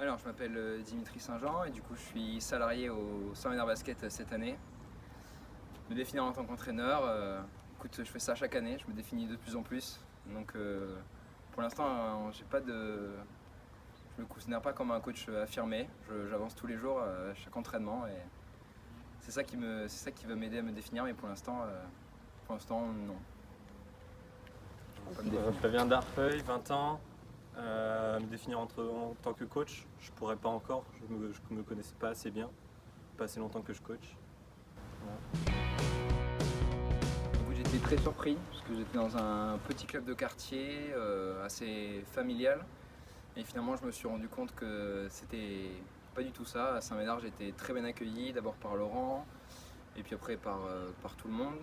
Alors, je m'appelle Dimitri Saint-Jean et du coup, je suis salarié au Saint-Médard Basket cette année. Me définir en tant qu'entraîneur, écoute, je fais ça chaque année, je me définis de plus en plus. Donc, pour l'instant, j'ai pas de, je me considère pas comme un coach affirmé. J'avance tous les jours à chaque entraînement et c'est ça qui va m'aider à me définir. Mais pour l'instant, non. Flavien Darfeuille, 20 ans. Me définir en tant que coach, je pourrais pas encore, je me connaissais pas assez bien, pas assez longtemps que je coach. Voilà. J'étais très surpris parce que j'étais dans un petit club de quartier assez familial et finalement je me suis rendu compte que c'était pas du tout ça. À Saint-Médard, j'ai été très bien accueilli, d'abord par Laurent et puis après par tout le monde.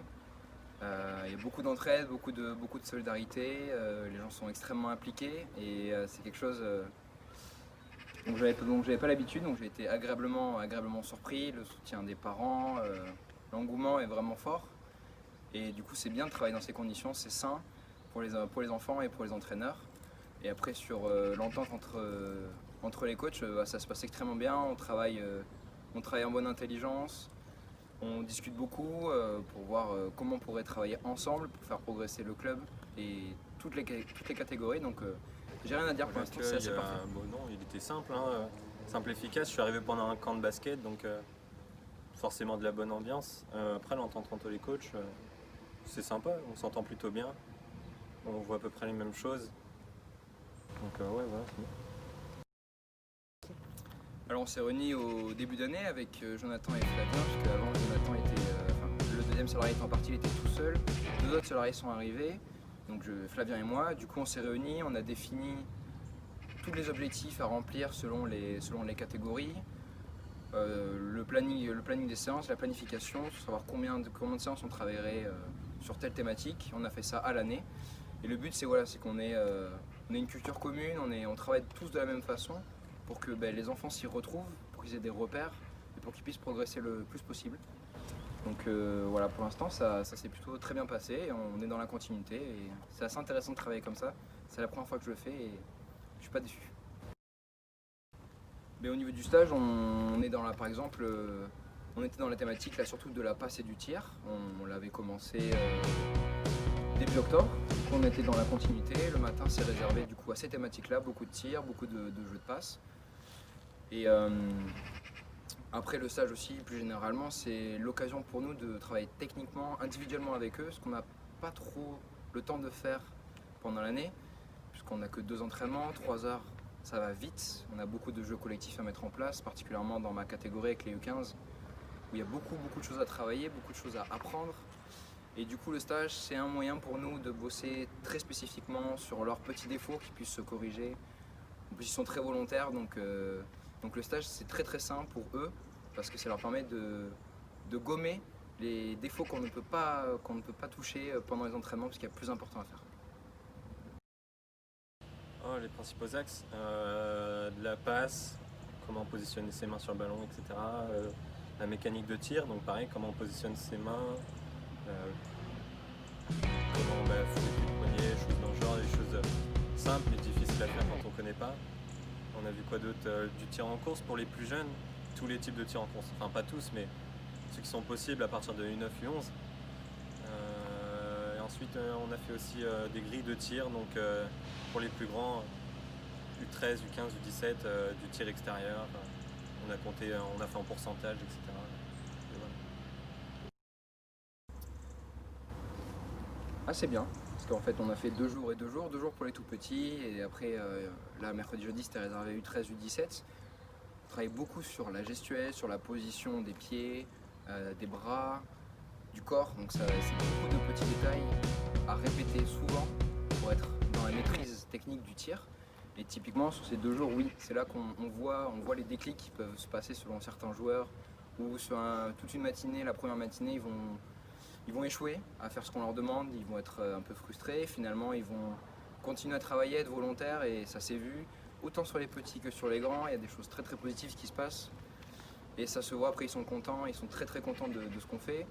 Il y a beaucoup d'entraide, beaucoup de solidarité, les gens sont extrêmement impliqués et c'est quelque chose dont j'avais pas l'habitude, donc j'ai été agréablement surpris, le soutien des parents, l'engouement est vraiment fort et du coup c'est bien de travailler dans ces conditions, c'est sain pour les enfants et pour les entraîneurs. Et après sur l'entente entre les coachs, ça se passe extrêmement bien, on travaille en bonne intelligence. On discute beaucoup pour voir comment on pourrait travailler ensemble pour faire progresser le club et toutes les catégories. Donc j'ai rien à dire pour l'instant, c'est assez parfait. Bon, non, il était simple, simple, efficace. Je suis arrivé pendant un camp de basket, donc forcément de la bonne ambiance. Après l'entente entre les coachs, c'est sympa, on s'entend plutôt bien. On voit à peu près les mêmes choses. Donc ouais, voilà, c'est bien. Alors on s'est réunis au début d'année avec Jonathan et Flavien, parce qu'avant Jonathan était, le deuxième salarié étant parti, il était tout seul. Deux autres salariés sont arrivés, donc Flavien et moi. Du coup on s'est réunis, on a défini tous les objectifs à remplir selon les catégories. Le planning des séances, la planification, savoir combien de séances on travaillerait sur telle thématique. On a fait ça à l'année. Et le but c'est qu'on ait une culture commune, on travaille tous de la même façon, pour que les enfants s'y retrouvent, pour qu'ils aient des repères et pour qu'ils puissent progresser le plus possible. Donc voilà, pour l'instant ça s'est plutôt très bien passé, on est dans la continuité et c'est assez intéressant de travailler comme ça. C'est la première fois que je le fais et je suis pas déçu. Mais au niveau du stage, on est par exemple, on était dans la thématique là surtout de la passe et du tir. On l'avait commencé début octobre, on était dans la continuité. Le matin c'est réservé du coup à ces thématiques-là, beaucoup de tirs, beaucoup de jeux de passe. Et après le stage aussi, plus généralement, c'est l'occasion pour nous de travailler techniquement, individuellement avec eux, ce qu'on n'a pas trop le temps de faire pendant l'année, puisqu'on n'a que 2 entraînements, 3 heures, ça va vite. On a beaucoup de jeux collectifs à mettre en place, particulièrement dans ma catégorie avec les U15, où il y a beaucoup de choses à travailler, beaucoup de choses à apprendre. Et du coup, le stage, c'est un moyen pour nous de bosser très spécifiquement sur leurs petits défauts qui puissent se corriger. En plus, ils sont très volontaires, donc le stage, c'est très sain pour eux, parce que ça leur permet de gommer les défauts qu'on ne peut pas toucher pendant les entraînements, parce qu'il y a plus important à faire. Oh, les principaux axes, de la passe, comment positionner ses mains sur le ballon, etc. La mécanique de tir, donc pareil, comment on positionne ses mains, comment fouler les poignets, choses dans le genre, des choses simples mais difficiles à faire quand on ne connaît pas. On a vu quoi d'autre, du tir en course pour les plus jeunes, tous les types de tir en course, enfin pas tous, mais ceux qui sont possibles à partir de U9, U11. Et ensuite on a fait aussi des grilles de tir, donc pour les plus grands, U13, U15, U17, du tir extérieur, on a fait en pourcentage, etc. Et voilà. Ah, c'est bien, parce qu'en fait on a fait 2 jours et 2 jours, 2 jours pour les tout petits, et après là mercredi jeudi c'était réservé U13, U17. On travaille beaucoup sur la gestuelle, sur la position des pieds, des bras, du corps, donc c'est beaucoup de petits détails à répéter souvent pour être dans la maîtrise technique du tir. Et typiquement sur ces 2 jours, oui, c'est là qu'on voit les déclics qui peuvent se passer selon certains joueurs, ou sur toute une matinée, la première matinée, ils vont échouer à faire ce qu'on leur demande, ils vont être un peu frustrés, finalement ils vont continuer à travailler, être volontaires, et ça s'est vu, autant sur les petits que sur les grands, il y a des choses très positives qui se passent, et ça se voit, après ils sont contents, ils sont très contents de ce qu'on fait.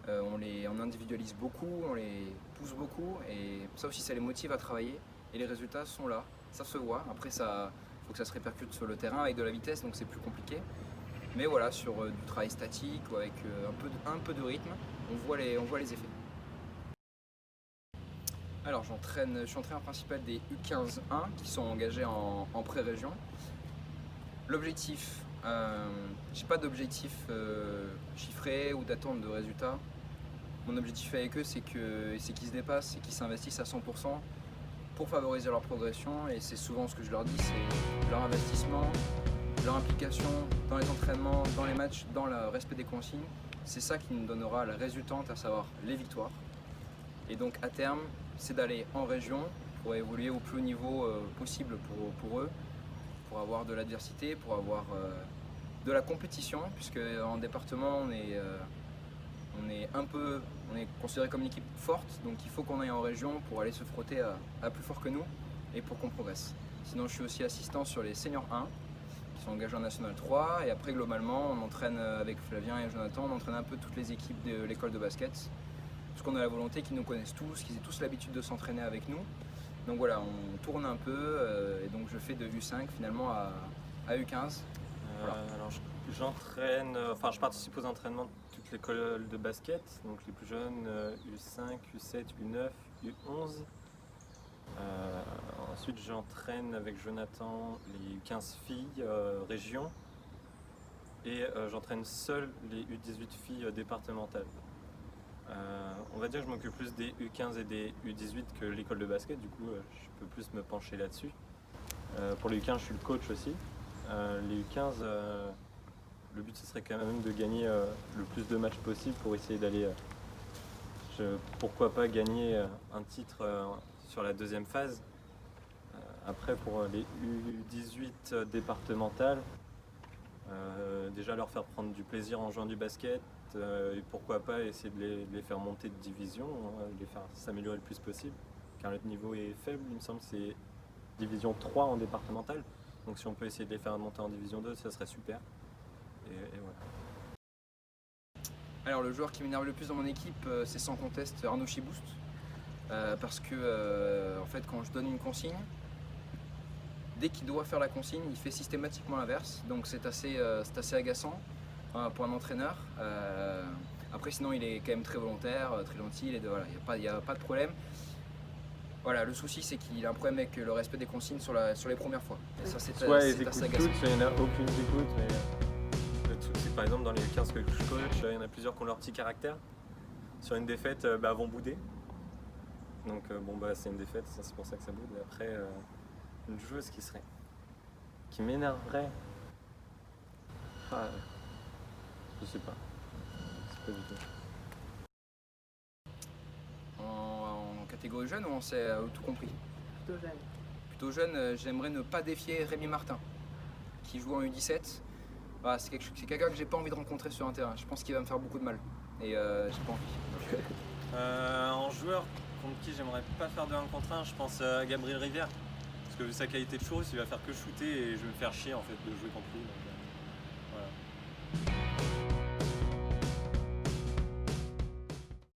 On individualise beaucoup, on les pousse beaucoup, et ça aussi ça les motive à travailler, et les résultats sont là, ça se voit. Après ça faut que ça se répercute sur le terrain avec de la vitesse, donc c'est plus compliqué. Mais voilà, sur du travail statique ou avec un peu de rythme, on voit les effets. Alors je suis entraîneur principal des U15-1 qui sont engagés en pré-région. L'objectif, j'ai pas d'objectif chiffré ou d'attente de résultats. Mon objectif avec eux, c'est qu'ils se dépassent et qu'ils s'investissent à 100% pour favoriser leur progression. Et c'est souvent ce que je leur dis, c'est leur investissement, leur implication dans les entraînements, dans les matchs, dans le respect des consignes. C'est ça qui nous donnera la résultante, à savoir les victoires. Et donc à terme, c'est d'aller en région pour évoluer au plus haut niveau possible pour eux, pour avoir de l'adversité, pour avoir de la compétition, puisque en département on est considéré comme une équipe forte, donc il faut qu'on aille en région pour aller se frotter à plus fort que nous et pour qu'on progresse. Sinon je suis aussi assistant sur les seniors 1 qui sont engagés en National 3 et après globalement on entraîne avec Flavien et Jonathan, on entraîne un peu toutes les équipes de l'école de basket parce qu'on a la volonté qu'ils nous connaissent tous, qu'ils aient tous l'habitude de s'entraîner avec nous. Donc voilà, on tourne un peu et donc je fais de U5 finalement à U15. Voilà. Alors je participe aux entraînements de toute l'école de basket, donc les plus jeunes U5, U7, U9, U11. Ensuite j'entraîne avec Jonathan les 15 filles région et j'entraîne seul les U18 filles départementales. On va dire que je m'occupe plus des U15 et des U18 que l'école de basket, du coup je peux plus me pencher là-dessus. Pour les U15 je suis le coach aussi. Les U15, le but ce serait quand même de gagner le plus de matchs possible pour essayer d'aller, pourquoi pas gagner un titre sur la deuxième phase. Après pour les U18 départementales, déjà leur faire prendre du plaisir en jouant du basket et pourquoi pas essayer de les faire monter de division, de les faire s'améliorer le plus possible car le niveau est faible, il me semble que c'est division 3 en départementale. Donc si on peut essayer de les faire monter en division 2, ça serait super. Et voilà. Alors le joueur qui m'énerve le plus dans mon équipe, c'est sans conteste Arnaud Chiboust. Parce que en fait quand je donne une consigne, dès qu'il doit faire la consigne, il fait systématiquement l'inverse. Donc c'est assez agaçant pour un entraîneur. Après sinon il est quand même très volontaire, très gentil, il n'y a pas de problème. Voilà, le souci c'est qu'il a un problème avec le respect des consignes sur les premières fois. Et ça c'est assez agaçant. Soit il n'y en a aucune qui écoute, mais le truc c'est que par exemple dans les 15 que je coach, il y en a plusieurs qui ont leur petit caractère. Sur une défaite, vont bouder. Donc c'est une défaite, c'est pour ça que ça boude. Et après, une joueuse qui m'énerverait. Je sais pas. C'est pas du tout. En catégorie jeune ou on s'est tout compris? Plutôt jeune. Plutôt jeune, j'aimerais ne pas défier Rémi Martin, qui joue en U17. Voilà, c'est quelqu'un que j'ai pas envie de rencontrer sur un terrain. Je pense qu'il va me faire beaucoup de mal. Et j'ai pas envie. En joueur contre qui j'aimerais pas faire de 1 contre 1, je pense à Gabriel Rivière. Parce que vu sa qualité de chose, il va faire que shooter et je vais me faire chier en fait de jouer contre lui. Donc,